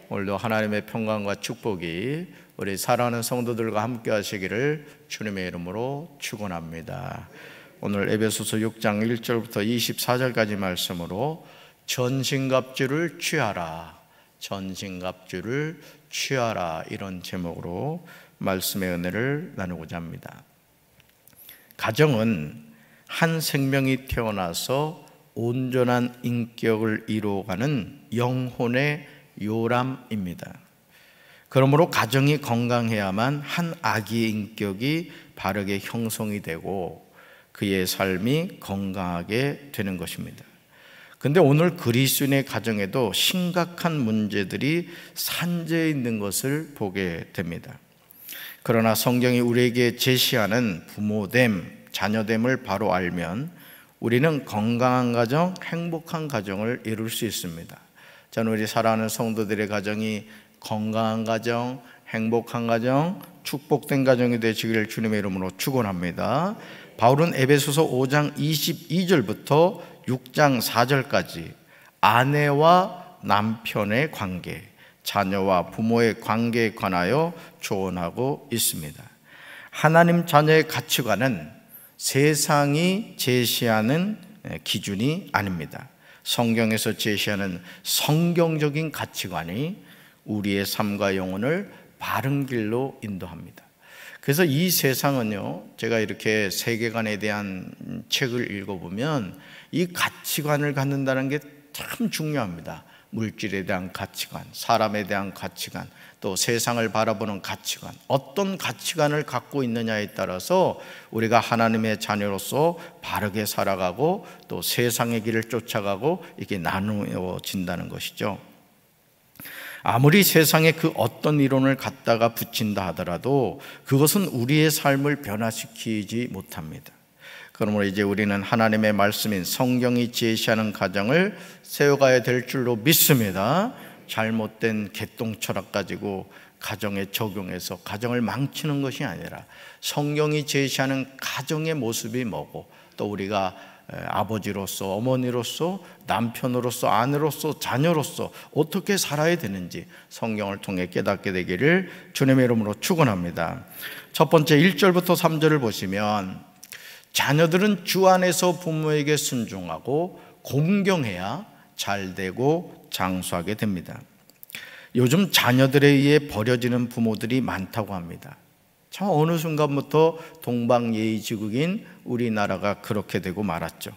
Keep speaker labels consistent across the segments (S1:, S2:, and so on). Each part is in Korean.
S1: 오늘도 하나님의 평강과 축복이 우리 사랑하는 성도들과 함께 하시기를 주님의 이름으로 축원합니다. 오늘 에베소서 6장 1절부터 24절까지 말씀으로 전신갑주를 취하라, 전신갑주를 취하라, 이런 제목으로 말씀의 은혜를 나누고자 합니다. 가정은 한 생명이 태어나서 온전한 인격을 이루어가는 영혼의 요람입니다. 그러므로 가정이 건강해야만 한 아기의 인격이 바르게 형성이 되고 그의 삶이 건강하게 되는 것입니다. 그런데 오늘 그리스도인의 가정에도 심각한 문제들이 산재해 있는 것을 보게 됩니다. 그러나 성경이 우리에게 제시하는 부모됨, 자녀됨을 바로 알면 우리는 건강한 가정, 행복한 가정을 이룰 수 있습니다. 저는 우리 사랑하는 성도들의 가정이 건강한 가정, 행복한 가정, 축복된 가정이 되시기를 주님의 이름으로 축원합니다. 바울은 에베소서 5장 22절부터 6장 4절까지 아내와 남편의 관계, 자녀와 부모의 관계에 관하여 조언하고 있습니다. 하나님 자녀의 가치관은 세상이 제시하는 기준이 아닙니다. 성경에서 제시하는 성경적인 가치관이 우리의 삶과 영혼을 바른 길로 인도합니다. 그래서 이 세상은요, 제가 이렇게 세계관에 대한 책을 읽어보면 이 가치관을 갖는다는 게 참 중요합니다. 물질에 대한 가치관, 사람에 대한 가치관, 또 세상을 바라보는 가치관, 어떤 가치관을 갖고 있느냐에 따라서 우리가 하나님의 자녀로서 바르게 살아가고 또 세상의 길을 쫓아가고 이게 나누어진다는 것이죠. 아무리 세상에 그 어떤 이론을 갖다가 붙인다 하더라도 그것은 우리의 삶을 변화시키지 못합니다. 그러므로 이제 우리는 하나님의 말씀인 성경이 제시하는 가정을 세워가야 될 줄로 믿습니다. 잘못된 개똥 철학 가지고 가정에 적용해서 가정을 망치는 것이 아니라 성경이 제시하는 가정의 모습이 뭐고 또 우리가 아버지로서, 어머니로서, 남편으로서, 아내로서, 자녀로서 어떻게 살아야 되는지 성경을 통해 깨닫게 되기를 주님의 이름으로 축원합니다. 첫 번째 1절부터 3절을 보시면 자녀들은 주 안에서 부모에게 순종하고 공경해야 잘되고 장수하게 됩니다. 요즘 자녀들에 의해 버려지는 부모들이 많다고 합니다. 참 어느 순간부터 동방예의지국인 우리나라가 그렇게 되고 말았죠.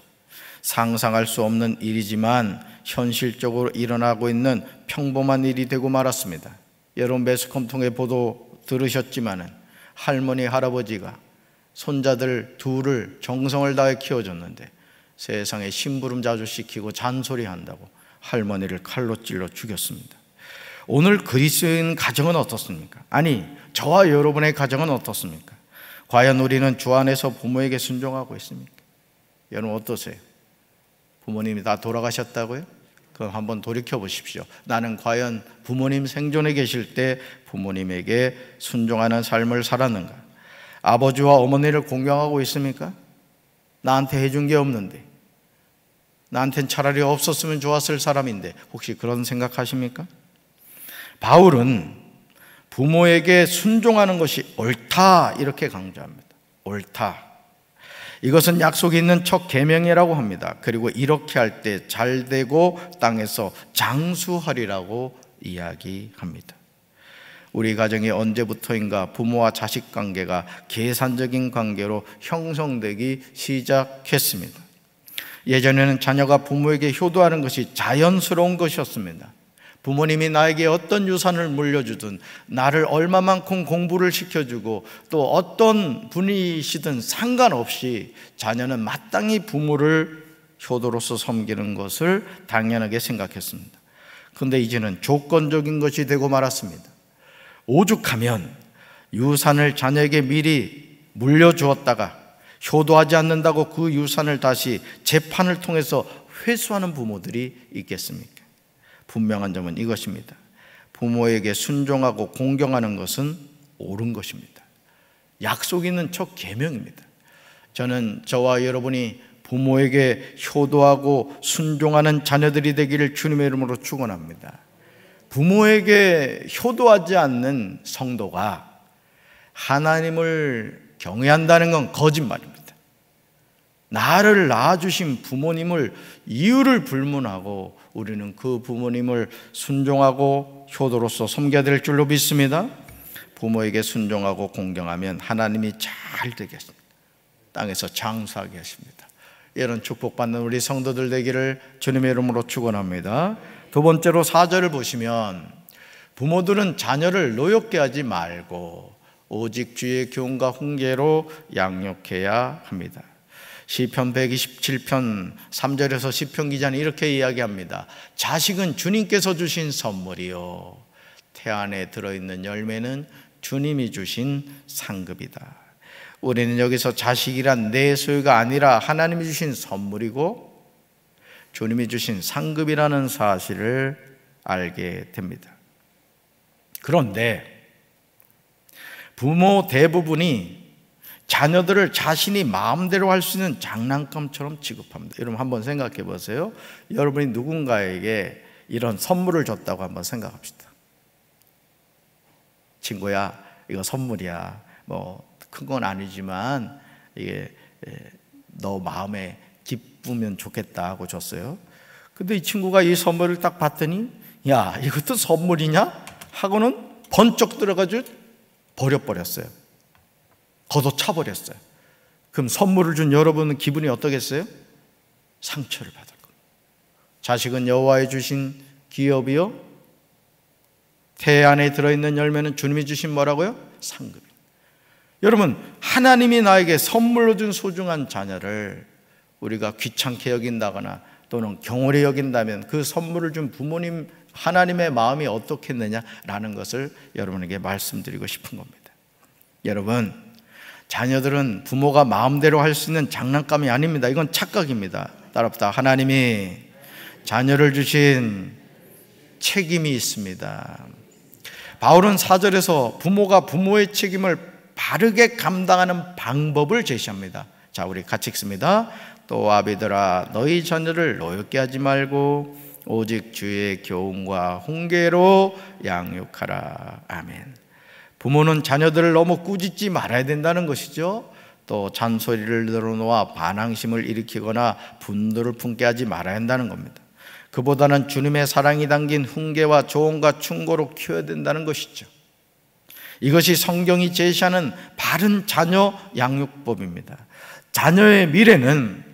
S1: 상상할 수 없는 일이지만 현실적으로 일어나고 있는 평범한 일이 되고 말았습니다. 여러분 매스컴 통해 보도 들으셨지만 할머니, 할아버지가 손자들 둘을 정성을 다해 키워줬는데 세상에 심부름 자주 시키고 잔소리한다고 할머니를 칼로 찔러 죽였습니다. 오늘 그리스도인 가정은 어떻습니까? 아니, 저와 여러분의 가정은 어떻습니까? 과연 우리는 주 안에서 부모에게 순종하고 있습니까? 여러분 어떠세요? 부모님이 다 돌아가셨다고요? 그럼 한번 돌이켜 보십시오. 나는 과연 부모님 생존해 계실 때 부모님에게 순종하는 삶을 살았는가? 아버지와 어머니를 공경하고 있습니까? 나한테 해준 게 없는데, 나한텐 차라리 없었으면 좋았을 사람인데 혹시 그런 생각하십니까? 바울은 부모에게 순종하는 것이 옳다 이렇게 강조합니다. 옳다. 이것은 약속이 있는 첫 계명이라고 합니다. 그리고 이렇게 할 때 잘되고 땅에서 장수하리라고 이야기합니다. 우리 가정이 언제부터인가 부모와 자식 관계가 계산적인 관계로 형성되기 시작했습니다. 예전에는 자녀가 부모에게 효도하는 것이 자연스러운 것이었습니다. 부모님이 나에게 어떤 유산을 물려주든 나를 얼마만큼 공부를 시켜주고 또 어떤 분이시든 상관없이 자녀는 마땅히 부모를 효도로서 섬기는 것을 당연하게 생각했습니다. 그런데 이제는 조건적인 것이 되고 말았습니다. 오죽하면 유산을 자녀에게 미리 물려주었다가 효도하지 않는다고 그 유산을 다시 재판을 통해서 회수하는 부모들이 있겠습니까? 분명한 점은 이것입니다. 부모에게 순종하고 공경하는 것은 옳은 것입니다. 약속 있는 첫 계명입니다. 저는 저와 여러분이 부모에게 효도하고 순종하는 자녀들이 되기를 주님의 이름으로 축원합니다. 부모에게 효도하지 않는 성도가 하나님을 경외한다는 건 거짓말입니다. 나를 낳아주신 부모님을 이유를 불문하고 우리는 그 부모님을 순종하고 효도로서 섬겨야 될 줄로 믿습니다. 부모에게 순종하고 공경하면 하나님이 잘 되게 하십니다. 땅에서 장수하게 하십니다. 이런 축복받는 우리 성도들 되기를 주님의 이름으로 축원합니다. 두 번째로 4절을 보시면 부모들은 자녀를 노엽게 하지 말고 오직 주의 교훈과 훈계로 양육해야 합니다. 시편 127편 3절에서 시편 기자는 이렇게 이야기합니다. 자식은 주님께서 주신 선물이요 태 안에 들어있는 열매는 주님이 주신 상급이다. 우리는 여기서 자식이란 내 소유가 아니라 하나님이 주신 선물이고 주님이 주신 상급이라는 사실을 알게 됩니다. 그런데 부모 대부분이 자녀들을 자신이 마음대로 할 수 있는 장난감처럼 취급합니다. 여러분 한번 생각해 보세요. 여러분이 누군가에게 이런 선물을 줬다고 한번 생각합시다. 친구야, 이거 선물이야. 뭐 큰 건 아니지만 이게 너 마음에 기쁘면 좋겠다 하고 줬어요. 근데 이 친구가 이 선물을 딱 봤더니 야, 이것도 선물이냐? 하고는 번쩍 들어가지고 버려버렸어요. 걷어차버렸어요. 그럼 선물을 준 여러분은 기분이 어떠겠어요? 상처를 받을 겁니다. 자식은 여호와의 주신 기업이요 태 안에 들어있는 열매는 주님이 주신 뭐라고요? 상급입니다. 여러분, 하나님이 나에게 선물로 준 소중한 자녀를 우리가 귀찮게 여긴다거나 또는 경홀히 여긴다면 그 선물을 준 부모님 하나님의 마음이 어떻겠느냐라는 것을 여러분에게 말씀드리고 싶은 겁니다. 여러분, 자녀들은 부모가 마음대로 할 수 있는 장난감이 아닙니다. 이건 착각입니다. 따라합시다. 하나님이 자녀를 주신 책임이 있습니다. 바울은 4절에서 부모가 부모의 책임을 바르게 감당하는 방법을 제시합니다. 자, 우리 같이 읽습니다. 또 아비들아 너희 자녀를 노엽게 하지 말고 오직 주의 교훈과 훈계로 양육하라. 아멘. 부모는 자녀들을 너무 꾸짖지 말아야 된다는 것이죠. 또 잔소리를 늘어놓아 반항심을 일으키거나 분노를 품게 하지 말아야 한다는 겁니다. 그보다는 주님의 사랑이 담긴 훈계와 조언과 충고로 키워야 된다는 것이죠. 이것이 성경이 제시하는 바른 자녀 양육법입니다. 자녀의 미래는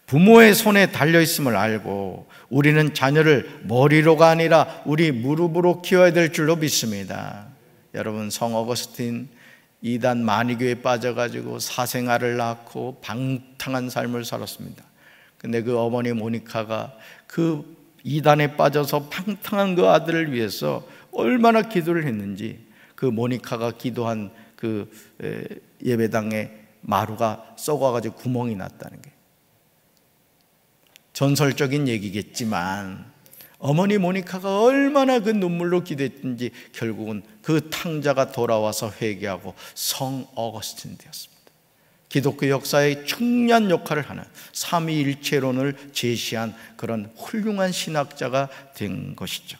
S1: 부모의 손에 달려있음을 알고 우리는 자녀를 머리로가 아니라 우리 무릎으로 키워야 될 줄로 믿습니다. 여러분, 성 어거스틴 이단 마니교에 빠져가지고 사생아를 낳고 방탕한 삶을 살았습니다. 근데 그 어머니 모니카가 그 이단에 빠져서 방탕한 그 아들을 위해서 얼마나 기도를 했는지 그 모니카가 기도한 그 예배당에 마루가 썩어가지고 구멍이 났다는 게 전설적인 얘기겠지만 어머니 모니카가 얼마나 그 눈물로 기도했든지 결국은 그 탕자가 돌아와서 회개하고 성 어거스틴 되었습니다. 기독교 역사에 중요한 역할을 하는 삼위일체론을 제시한 그런 훌륭한 신학자가 된 것이죠.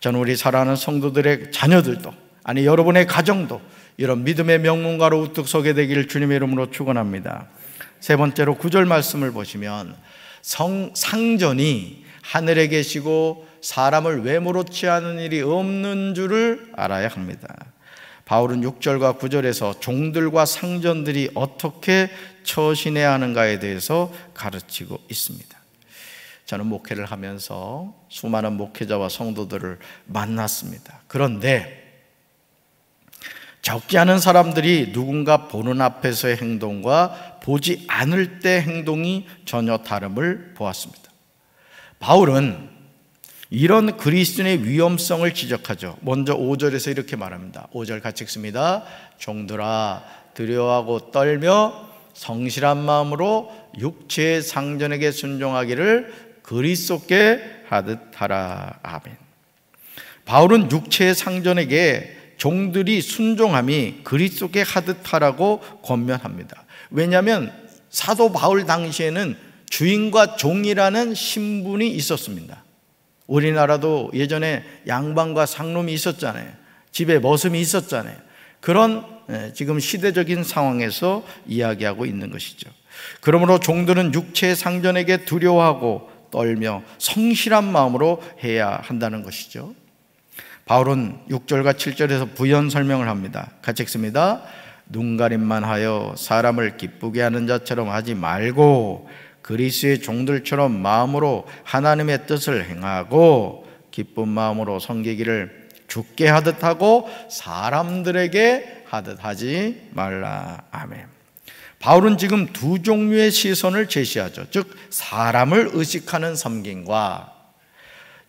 S1: 저는 우리 사랑하는 성도들의 자녀들도, 아니 여러분의 가정도 이런 믿음의 명문가로 우뚝 서게 되기를 주님의 이름으로 축원합니다. 세 번째로 9절 말씀을 보시면 상전이 하늘에 계시고 사람을 외모로 취하는 일이 없는 줄을 알아야 합니다. 바울은 6절과 9절에서 종들과 상전들이 어떻게 처신해야 하는가에 대해서 가르치고 있습니다. 저는 목회를 하면서 수많은 목회자와 성도들을 만났습니다. 그런데 적지 않은 사람들이 누군가 보는 앞에서의 행동과 보지 않을 때 행동이 전혀 다름을 보았습니다. 바울은 이런 그리스도인의 위험성을 지적하죠. 먼저 5절에서 이렇게 말합니다. 5절 같이 읽습니다. 종들아 두려워하고 떨며 성실한 마음으로 육체의 상전에게 순종하기를 그리스도께 하듯 하라. 아멘. 바울은 육체의 상전에게 종들이 순종함이 그리스도께 하듯 하라고 권면합니다. 왜냐하면 사도 바울 당시에는 주인과 종이라는 신분이 있었습니다. 우리나라도 예전에 양반과 상놈이 있었잖아요. 집에 머슴이 있었잖아요. 그런 지금 시대적인 상황에서 이야기하고 있는 것이죠. 그러므로 종들은 육체의 상전에게 두려워하고 떨며 성실한 마음으로 해야 한다는 것이죠. 바울은 6절과 7절에서 부연 설명을 합니다. 같이 읽습니다. 눈가림만 하여 사람을 기쁘게 하는 자처럼 하지 말고 그리스도의 종들처럼 마음으로 하나님의 뜻을 행하고 기쁜 마음으로 섬기기를 주께 하듯 하고 사람들에게 하듯 하지 말라. 아멘. 바울은 지금 두 종류의 시선을 제시하죠. 즉 사람을 의식하는 섬김과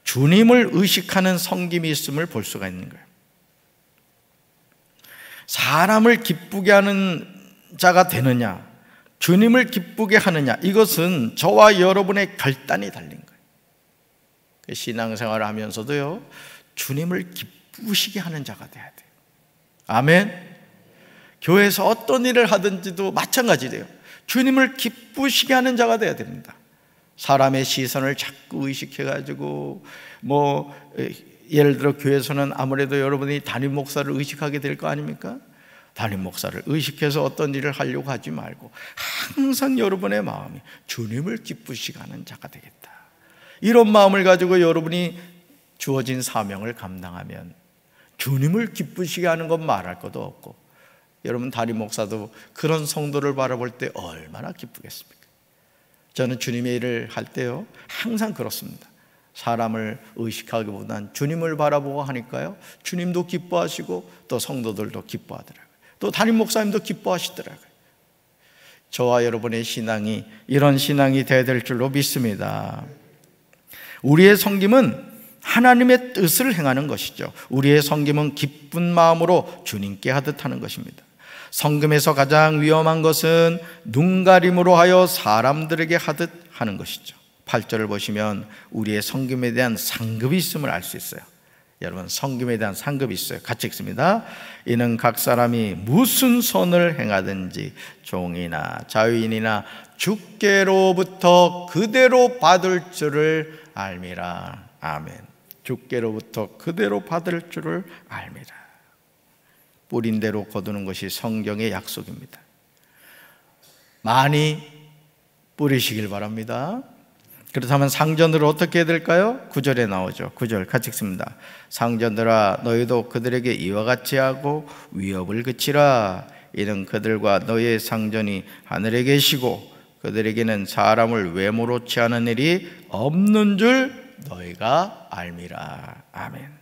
S1: 주님을 의식하는 섬김이 있음을 볼 수가 있는 거예요. 사람을 기쁘게 하는 자가 되느냐, 주님을 기쁘게 하느냐, 이것은 저와 여러분의 결단이 달린 거예요. 신앙생활을 하면서도요, 주님을 기쁘시게 하는 자가 돼야 돼요. 아멘. 교회에서 어떤 일을 하든지도 마찬가지래요. 주님을 기쁘시게 하는 자가 돼야 됩니다. 사람의 시선을 자꾸 의식해가지고 예를 들어 교회에서는 아무래도 여러분이 담임 목사를 의식하게 될 거 아닙니까? 담임 목사를 의식해서 어떤 일을 하려고 하지 말고 항상 여러분의 마음이 주님을 기쁘시게 하는 자가 되겠다. 이런 마음을 가지고 여러분이 주어진 사명을 감당하면 주님을 기쁘시게 하는 건 말할 것도 없고, 여러분 담임 목사도 그런 성도를 바라볼 때 얼마나 기쁘겠습니까? 저는 주님의 일을 할 때요 항상 그렇습니다. 사람을 의식하기보다는 주님을 바라보고 하니까요, 주님도 기뻐하시고 또 성도들도 기뻐하더라고요. 또 담임 목사님도 기뻐하시더라고요. 저와 여러분의 신앙이 이런 신앙이 되어야 될 줄로 믿습니다. 우리의 섬김은 하나님의 뜻을 행하는 것이죠. 우리의 섬김은 기쁜 마음으로 주님께 하듯 하는 것입니다. 섬김에서 가장 위험한 것은 눈가림으로 하여 사람들에게 하듯 하는 것이죠. 8절을 보시면 우리의 섬김에 대한 상급이 있음을 알 수 있어요. 여러분, 섬김에 대한 상급이 있어요. 같이 읽습니다. 이는 각 사람이 무슨 선을 행하든지 종이나 자유인이나 주께로부터 그대로 받을 줄을 알미라. 아멘. 주께로부터 그대로 받을 줄을 알미라. 뿌린 대로 거두는 것이 성경의 약속입니다. 많이 뿌리시길 바랍니다. 그렇다면 상전들은 어떻게 해야 될까요? 9절에 나오죠. 9절 같이 읽습니다. 상전들아 너희도 그들에게 이와 같이 하고 위협을 그치라. 이는 그들과 너희의 상전이 하늘에 계시고 그들에게는 사람을 외모로 취하는 일이 없는 줄 너희가 알미라. 아멘.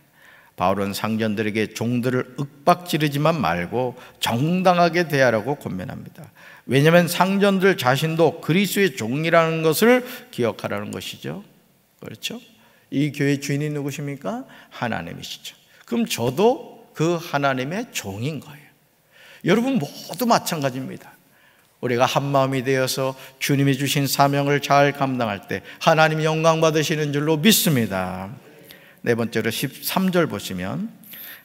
S1: 바울은 상전들에게 종들을 윽박지르지만 말고 정당하게 대하라고 권면합니다. 왜냐하면 상전들 자신도 그리스도의 종이라는 것을 기억하라는 것이죠. 그렇죠? 이 교회 주인이 누구십니까? 하나님이시죠. 그럼 저도 그 하나님의 종인 거예요. 여러분 모두 마찬가지입니다. 우리가 한마음이 되어서 주님이 주신 사명을 잘 감당할 때 하나님 영광 받으시는 줄로 믿습니다. 네 번째로 13절 보시면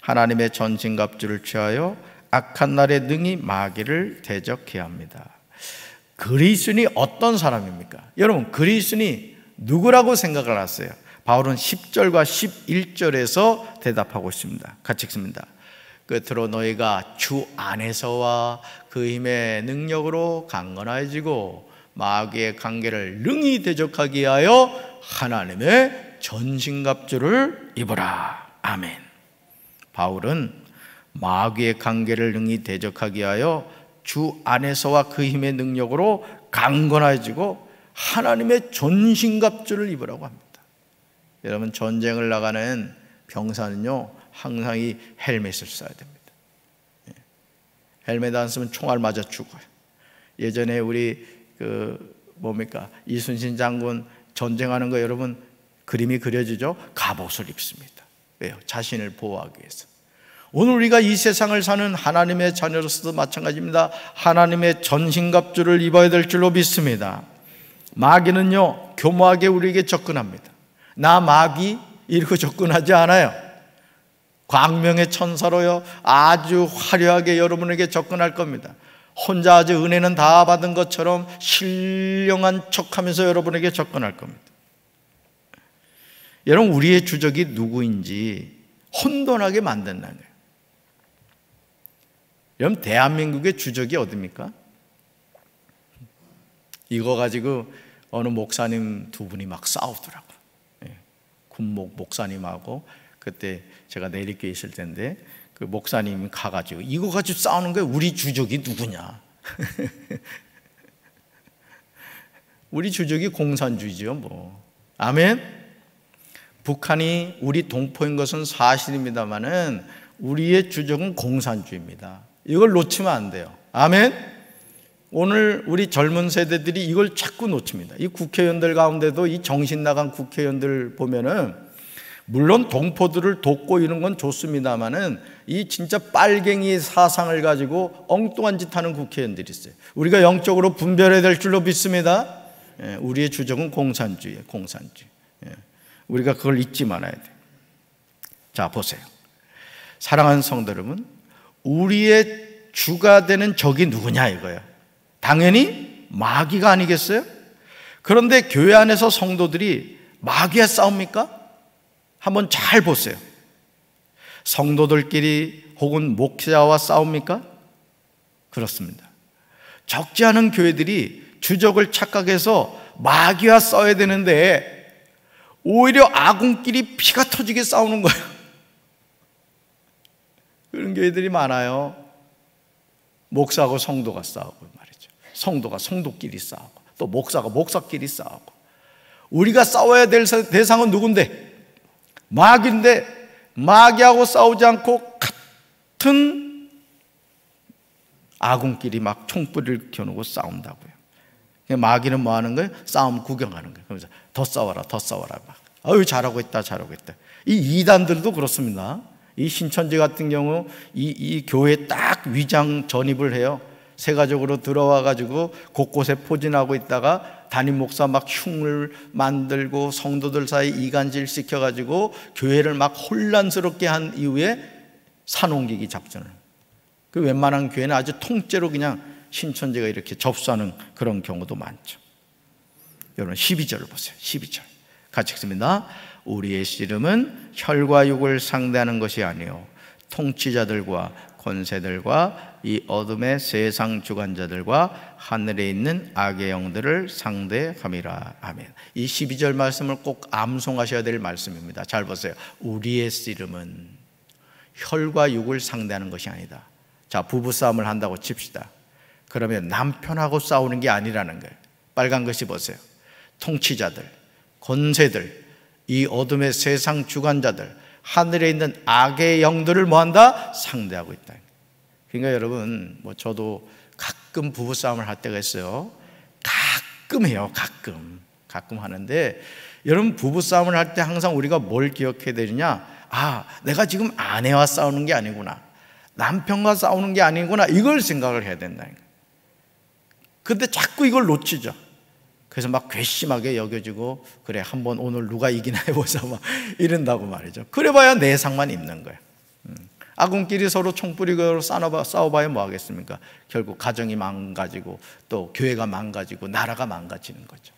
S1: 하나님의 전신갑주를 취하여 악한 날에 능히 마귀를 대적해야 합니다. 그리스도인이 어떤 사람입니까? 여러분, 그리스도인이 누구라고 생각을 하세요? 바울은 10절과 11절에서 대답하고 있습니다. 같이 읽습니다. 끝으로 너희가 주 안에서와 그 힘의 능력으로 강건해지고 마귀의 관계를 능히 대적하기 위하여 하나님의 전신갑주를 입으라. 아멘. 바울은 마귀의 관계를 능히 대적하기 위하여 주 안에서와 그 힘의 능력으로 강건해지고 하나님의 전신갑주를 입으라고 합니다. 여러분, 전쟁을 나가는 병사는요 항상 이 헬멧을 써야 됩니다. 헬멧 안 쓰면 총알 맞아 죽어요. 예전에 우리 이순신 장군 전쟁하는 거 여러분 그림이 그려지죠? 갑옷을 입습니다. 왜요? 자신을 보호하기 위해서. 오늘 우리가 이 세상을 사는 하나님의 자녀로서도 마찬가지입니다. 하나님의 전신갑주를 입어야 될 줄로 믿습니다. 마귀는요 교묘하게 우리에게 접근합니다. 나 마귀 이러고 접근하지 않아요. 광명의 천사로요 아주 화려하게 여러분에게 접근할 겁니다. 혼자 아주 은혜는 다 받은 것처럼 신령한 척하면서 여러분에게 접근할 겁니다. 여러분, 우리의 주적이 누구인지 혼돈하게 만든다는 거예요. 여러분, 대한민국의 주적이 어디입니까? 이거 가지고 어느 목사님 두 분이 막 싸우더라고요. 군목 목사님하고, 그때 제가 내리교에 있을 텐데 그 목사님이 가가지고 이거 가지고 싸우는 거예요. 우리 주적이 누구냐. 우리 주적이 공산주의죠 뭐. 아멘. 북한이 우리 동포인 것은 사실입니다만은 우리의 주적은 공산주의입니다. 이걸 놓치면 안 돼요. 아멘. 오늘 우리 젊은 세대들이 이걸 자꾸 놓칩니다. 이 국회의원들 가운데도 이 정신 나간 국회의원들 보면은, 물론 동포들을 돕고 이런 건 좋습니다만은 이 진짜 빨갱이 사상을 가지고 엉뚱한 짓 하는 국회의원들이 있어요. 우리가 영적으로 분별해야 될 줄로 믿습니다. 우리의 주적은 공산주의예요. 공산주의. 우리가 그걸 잊지 말아야 돼요. 자, 보세요. 사랑하는 성도 여러분, 우리의 주가 되는 적이 누구냐 이거예요. 당연히 마귀가 아니겠어요? 그런데 교회 안에서 성도들이 마귀와 싸웁니까? 한번 잘 보세요. 성도들끼리 혹은 목자와 싸웁니까? 그렇습니다. 적지 않은 교회들이 주적을 착각해서 마귀와 싸워야 되는데 오히려 아군끼리 피가 터지게 싸우는 거예요. 그런 교회들이 많아요. 목사하고 성도가 싸우고 말이죠. 성도가 성도끼리 싸우고, 또 목사가 목사끼리 싸우고. 우리가 싸워야 될 대상은 누군데? 마귀인데 마귀하고 싸우지 않고 같은 아군끼리 막 총불을 겨누고 싸운다고요. 마귀는 뭐 하는 거예요? 싸움 구경하는 거예요. 그러면서 더 싸워라, 더 싸워라. 막. 어유 잘하고 있다, 잘하고 있다. 이 이단들도 그렇습니다. 이 신천지 같은 경우 이 교회에 딱 위장 전입을 해요. 세가족으로 들어와 가지고 곳곳에 포진하고 있다가 담임 목사 막 흉을 만들고 성도들 사이 이간질 시켜 가지고 교회를 막 혼란스럽게 한 이후에 산옮기기 작전을. 그 웬만한 교회는 아주 통째로 그냥 신천지가 이렇게 접수하는 그런 경우도 많죠. 여러분 12절을 보세요. 12절 같이 읽습니다. 우리의 씨름은 혈과 육을 상대하는 것이 아니요 통치자들과 권세들과 이 어둠의 세상 주관자들과 하늘에 있는 악의 영들을 상대함이라. 아멘. 이 12절 말씀을 꼭 암송하셔야 될 말씀입니다. 잘 보세요. 우리의 씨름은 혈과 육을 상대하는 것이 아니다. 자, 부부싸움을 한다고 칩시다. 그러면 남편하고 싸우는 게 아니라는 거예요. 빨간 것이 보세요. 통치자들, 권세들, 이 어둠의 세상 주관자들, 하늘에 있는 악의 영들을 뭐한다? 상대하고 있다. 그러니까 여러분, 뭐 저도 가끔 부부싸움을 할 때가 있어요. 가끔 해요. 가끔 하는데, 여러분 부부싸움을 할 때 항상 우리가 뭘 기억해야 되느냐? 아, 내가 지금 아내와 싸우는 게 아니구나, 남편과 싸우는 게 아니구나, 이걸 생각을 해야 된다는 거예요. 근데 자꾸 이걸 놓치죠. 그래서 막 괘씸하게 여겨지고, 그래 한번 오늘 누가 이기나 해보자 막 이런다고 말이죠. 그래봐야 내상만 입는 거예요. 아군끼리 서로 총 뿌리고 싸워봐야 뭐 하겠습니까? 결국 가정이 망가지고 또 교회가 망가지고 나라가 망가지는 거죠.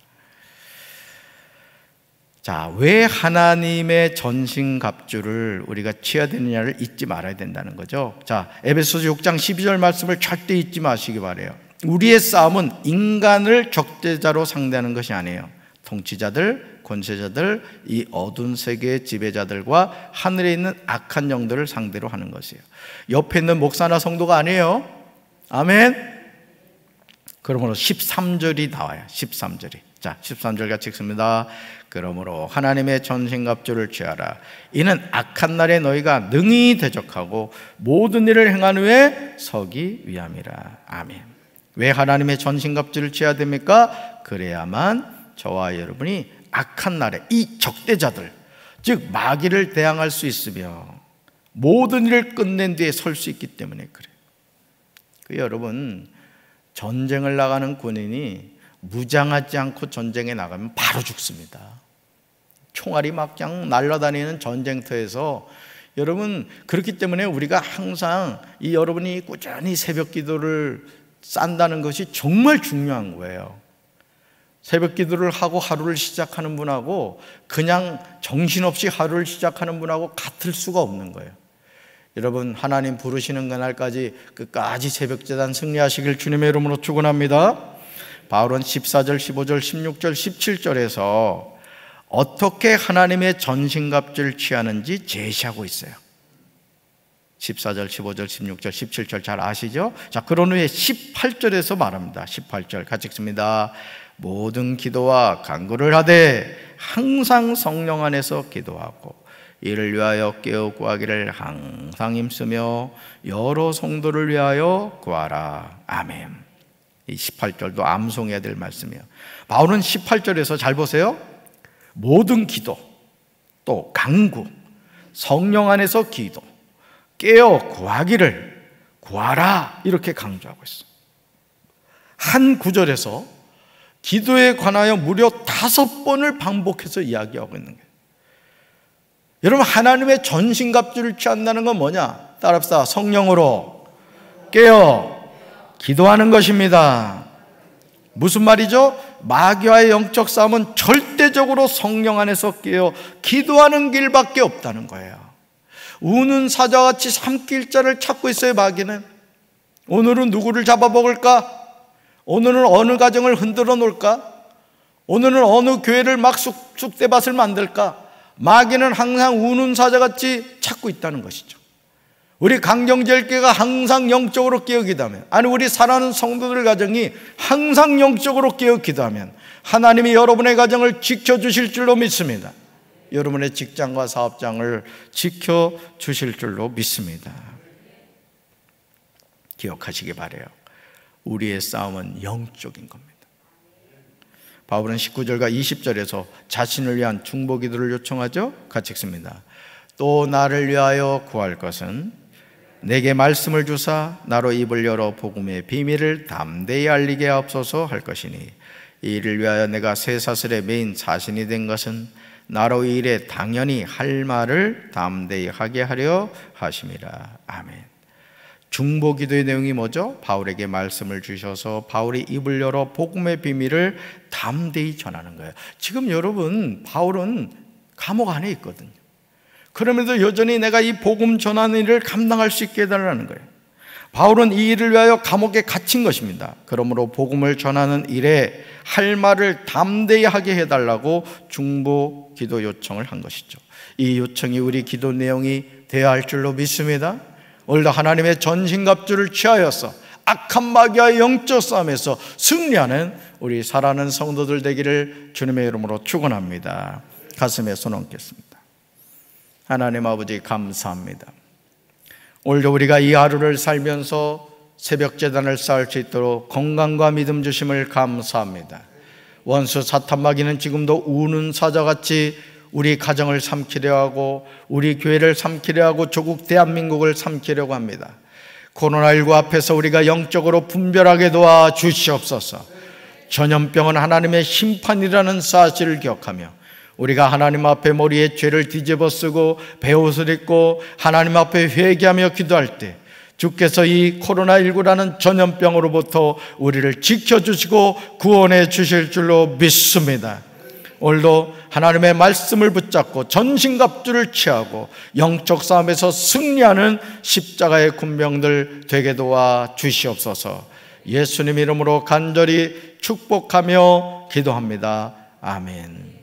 S1: 자, 왜 하나님의 전신갑주를 우리가 취해야 되느냐를 잊지 말아야 된다는 거죠. 자, 에베소서 6장 12절 말씀을 절대 잊지 마시기 바라요. 우리의 싸움은 인간을 적대자로 상대하는 것이 아니에요. 통치자들, 권세자들, 이 어두운 세계의 지배자들과 하늘에 있는 악한 영들을 상대로 하는 것이에요. 옆에 있는 목사나 성도가 아니에요. 아멘. 그러므로 13절이 나와요. 13절이. 자, 13절 같이 읽습니다. 그러므로 하나님의 전신갑주를 취하라. 이는 악한 날에 너희가 능히 대적하고 모든 일을 행한 후에 서기 위함이라. 아멘. 왜 하나님의 전신갑주를 취해야 됩니까? 그래야만 저와 여러분이 악한 날에 이 적대자들, 즉 마귀를 대항할 수 있으며 모든 일을 끝낸 뒤에 설 수 있기 때문에 그래요. 여러분, 전쟁을 나가는 군인이 무장하지 않고 전쟁에 나가면 바로 죽습니다. 총알이 막 그냥 날아다니는 전쟁터에서, 여러분, 그렇기 때문에 우리가 항상 이 여러분이 꾸준히 새벽 기도를 싼다는 것이 정말 중요한 거예요. 새벽 기도를 하고 하루를 시작하는 분하고 그냥 정신없이 하루를 시작하는 분하고 같을 수가 없는 거예요. 여러분, 하나님 부르시는 그날까지 끝까지 새벽제단 승리하시길 주님의 이름으로 축원합니다. 바울은 14절, 15절, 16절, 17절에서 어떻게 하나님의 전신갑주를 취하는지 제시하고 있어요. 14절, 15절, 16절, 17절 잘 아시죠? 자, 그런 후에 18절에서 말합니다. 18절 같이 읽습니다. 모든 기도와 간구를 하되 항상 성령 안에서 기도하고 이를 위하여 깨어 구하기를 항상 힘쓰며 여러 성도를 위하여 구하라. 아멘. 이 18절도 암송해야 될 말씀이에요. 바울은 18절에서 잘 보세요. 모든 기도, 또 간구, 성령 안에서 기도, 깨어 구하기를 구하라 이렇게 강조하고 있어요. 한 구절에서 기도에 관하여 무려 5번을 반복해서 이야기하고 있는 거예요. 여러분, 하나님의 전신갑주를 취한다는 건 뭐냐? 따라합시다. 성령으로 깨어 기도하는 것입니다. 무슨 말이죠? 마귀와의 영적 싸움은 절대적으로 성령 안에서 깨어 기도하는 길밖에 없다는 거예요. 우는 사자같이 삼킬 자를 찾고 있어요. 마귀는 오늘은 누구를 잡아먹을까? 오늘은 어느 가정을 흔들어 놓을까? 오늘은 어느 교회를 막 쑥대밭을 만들까? 마귀는 항상 우는 사자같이 찾고 있다는 것이죠. 우리 강경제일교회가 항상 영적으로 깨어 기도하면, 아니 우리 사랑하는 성도들 가정이 항상 영적으로 깨어 기도하면 하나님이 여러분의 가정을 지켜주실 줄로 믿습니다. 여러분의 직장과 사업장을 지켜주실 줄로 믿습니다. 기억하시기 바라요. 우리의 싸움은 영적인 겁니다. 바울은 19절과 20절에서 자신을 위한 중보기도를 요청하죠. 같이 읽습니다. 또 나를 위하여 구할 것은 내게 말씀을 주사 나로 입을 열어 복음의 비밀을 담대히 알리게 하옵소서 할 것이니 이 일을 위하여 내가 쇠사슬의 메인 자신이 된 것은 나로 이 일에 당연히 할 말을 담대히 하게 하려 하심이라. 아멘. 중보기도의 내용이 뭐죠? 바울에게 말씀을 주셔서 바울이 입을 열어 복음의 비밀을 담대히 전하는 거예요. 지금 여러분, 바울은 감옥 안에 있거든요. 그러면서 여전히 내가 이 복음 전하는 일을 감당할 수 있게 해달라는 거예요. 바울은 이 일을 위하여 감옥에 갇힌 것입니다. 그러므로 복음을 전하는 일에 할 말을 담대히 하게 해달라고 중보기도 요청을 한 것이죠. 이 요청이 우리 기도 내용이 되어야 할 줄로 믿습니다. 오늘도 하나님의 전신갑주를 취하여서 악한 마귀와의 영적 싸움에서 승리하는 우리 사랑하는 성도들 되기를 주님의 이름으로 축원합니다. 가슴에 손 얹겠습니다. 하나님 아버지, 감사합니다. 오늘도 우리가 이 하루를 살면서 새벽 제단을 쌓을 수 있도록 건강과 믿음 주심을 감사합니다. 원수 사탄 마귀는 지금도 우는 사자같이 우리 가정을 삼키려 하고 우리 교회를 삼키려 하고 조국 대한민국을 삼키려고 합니다. 코로나19 앞에서 우리가 영적으로 분별하게 도와 주시옵소서. 전염병은 하나님의 심판이라는 사실을 기억하며 우리가 하나님 앞에 머리에 죄를 뒤집어 쓰고 베옷을 입고 하나님 앞에 회개하며 기도할 때 주께서 이 코로나19라는 전염병으로부터 우리를 지켜주시고 구원해 주실 줄로 믿습니다. 오늘도 하나님의 말씀을 붙잡고 전신갑주를 취하고 영적 싸움에서 승리하는 십자가의 군병들 되게 도와 주시옵소서. 예수님 이름으로 간절히 축복하며 기도합니다. 아멘.